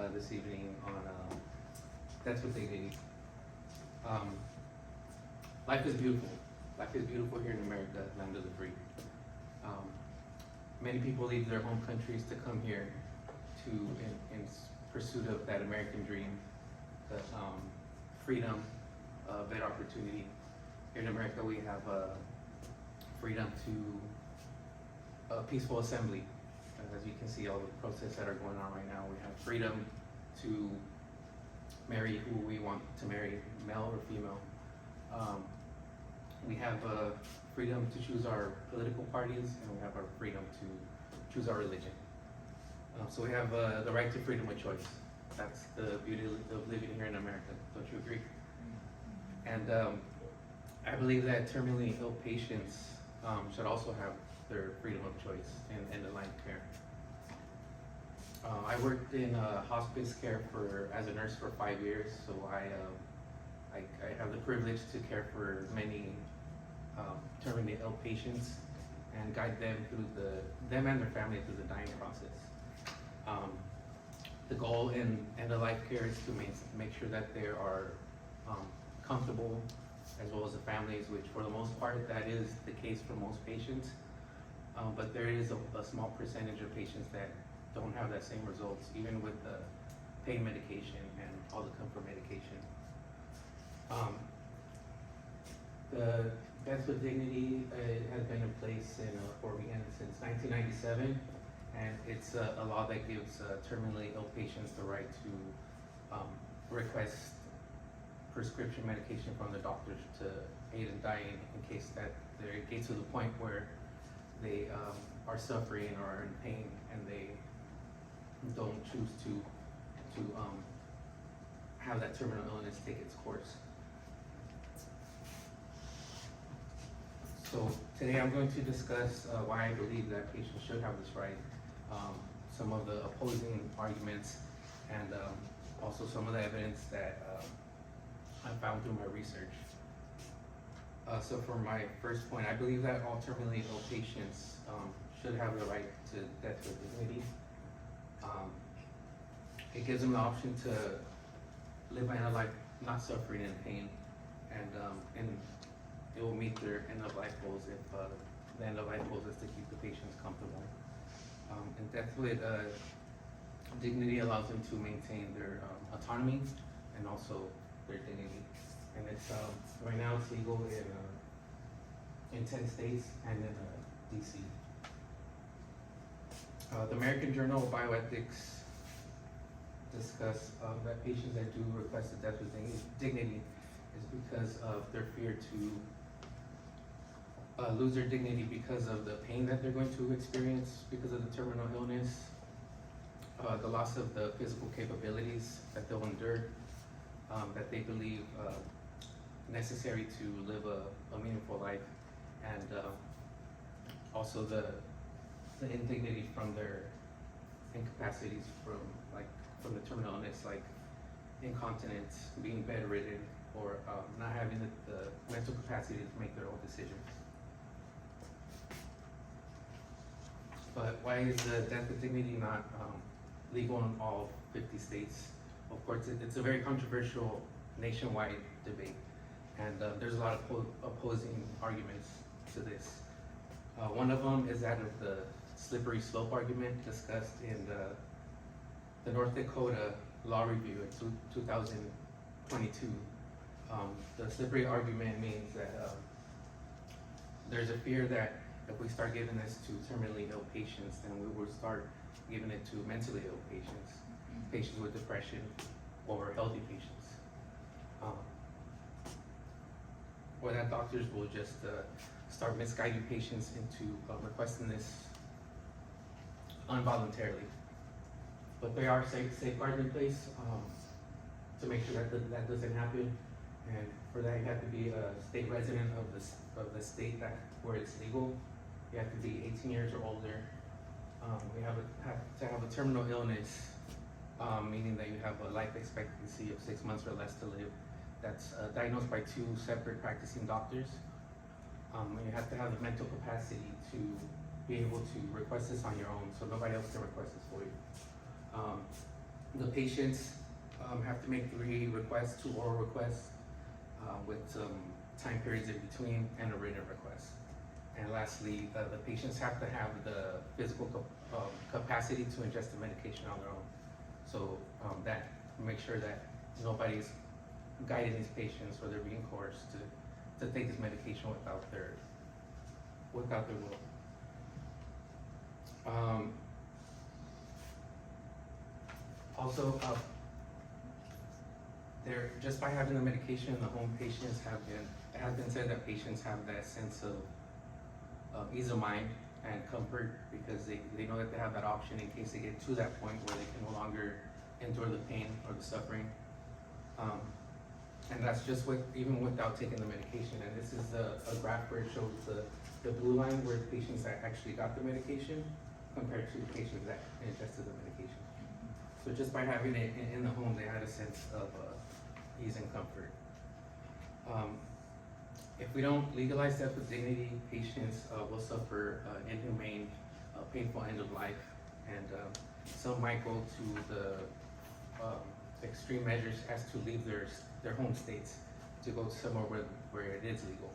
this evening on That's What They Need. Um, Life is beautiful. Life is beautiful here in America, land of the free. Um, Many people leave their home countries to come here to in pursuit of that American dream, the freedom, better opportunity. Here in America, we have freedom to peaceful assembly. As you can see, all the protests that are going on right now, we have freedom to marry who we want to marry, male or female. We have freedom to choose our political parties, and we have our freedom to choose our religion. So we have the right to freedom of choice. That's the beauty of living here in America. Don't you agree? And I believe that terminally ill patients should also have their freedom of choice in the line of care. I worked in hospice care as a nurse for 5 years, so I have the privilege to care for many terminally ill patients and guide them through them and their family through the dying process. The goal in end-of-life care is to make sure that they are comfortable, as well as the families, which for the most part, that is the case for most patients. But there is a small percentage of patients that don't have that same results, even with the pain medication and all the comfort medication. The Deaths with Dignity has been in place in Oregon since 1997, and it's a law that gives terminally ill patients the right to request prescription medication from the doctors to aid in dying in case that they get to the point where they are suffering or are in pain and they don't choose to have that terminal illness take its course. So today I'm going to discuss why I believe that patients should have this right, some of the opposing arguments, and also some of the evidence that I found through my research. So for my first point, I believe that all terminally ill patients should have the right to death with dignity. It gives them the option to live a life not suffering in pain, and it will meet their end-of-life goals if the end-of-life goals is to keep the patients comfortable. And death with dignity allows them to maintain their autonomy and also their dignity. And it's right now it's legal in 10 states and in DC. The American Journal of Bioethics discuss that patients that do request a death with dignity is because of their fear to lose their dignity because of the pain that they're going to experience because of the terminal illness, the loss of the physical capabilities that they'll endure, that they believe necessary to live a meaningful life, and also the indignity from their incapacities from the terminal illness, like incontinence, being bedridden, or not having the mental capacity to make their own decisions. But why is the death with dignity not legal in all 50 states? Of course, it's a very controversial nationwide debate, and there's a lot of opposing arguments to this. One of them is that of the slippery slope argument discussed in the North Dakota Law Review in 2022. The slippery argument means that there's a fear that if we start giving this to terminally ill patients, then we will start giving it to mentally ill patients, patients with depression, or healthy patients. Or that doctors will just start misguiding patients into requesting this involuntarily. But there are safeguards in place to make sure that that doesn't happen. And for that, you have to be a state resident of the state where it's legal. You have to be 18 years or older. We have to have a terminal illness, meaning that you have a life expectancy of 6 months or less to live. That's diagnosed by 2 separate practicing doctors. And you have to have the mental capacity to be able to request this on your own, so nobody else can request this for you. The patients have to make 3 requests, 2 oral requests, with some time periods in between, and a written request. And lastly, the patients have to have the physical capacity to ingest the medication on their own. So that make sure that nobody's guiding these patients or they're being coerced to take this medication without their will. Also, just by having the medication in the home, patients it has been said that patients have that sense of ease of mind and comfort because they know that they have that option in case they get to that point where they can no longer endure the pain or the suffering. And that's just even without taking the medication. And this is a graph where it shows the blue line where the patients that actually got the medication compared to the patients that ingested the medication. So just by having it in the home, they had a sense of ease and comfort. If we don't legalize death with dignity, patients will suffer inhumane, painful end of life, and some might go to the extreme measures as to leave their home states to go somewhere where it is legal.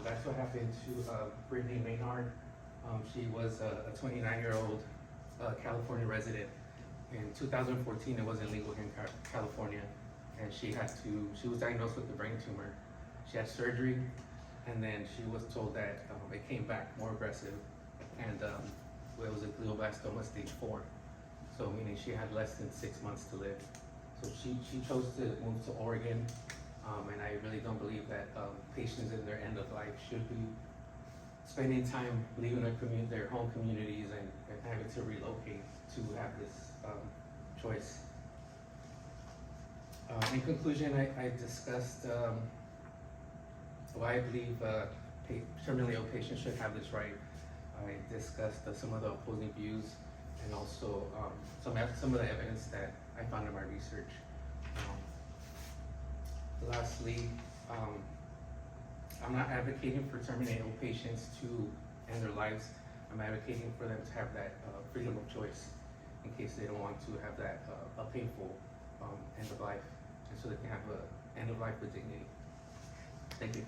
That's what happened to Brittany Maynard. She was a 29-year-old California resident. In 2014, it wasn't legal here in California, and she was diagnosed with a brain tumor. She had surgery, and then she was told that it came back more aggressive, and it was a glioblastoma stage 4. So meaning she had less than 6 months to live. So she chose to move to Oregon, and I really don't believe that patients in their end of life should be spending time leaving their home communities and having to relocate to have this choice. In conclusion, I discussed why I believe terminally ill patients should have this right. I discussed some of the opposing views and also some of the evidence that I found in my research. Lastly, I'm not advocating for terminally ill patients to end their lives. I'm advocating for them to have that freedom of choice in case they don't want to have that a painful end of life, and so they can have an end of life with dignity. Thank you.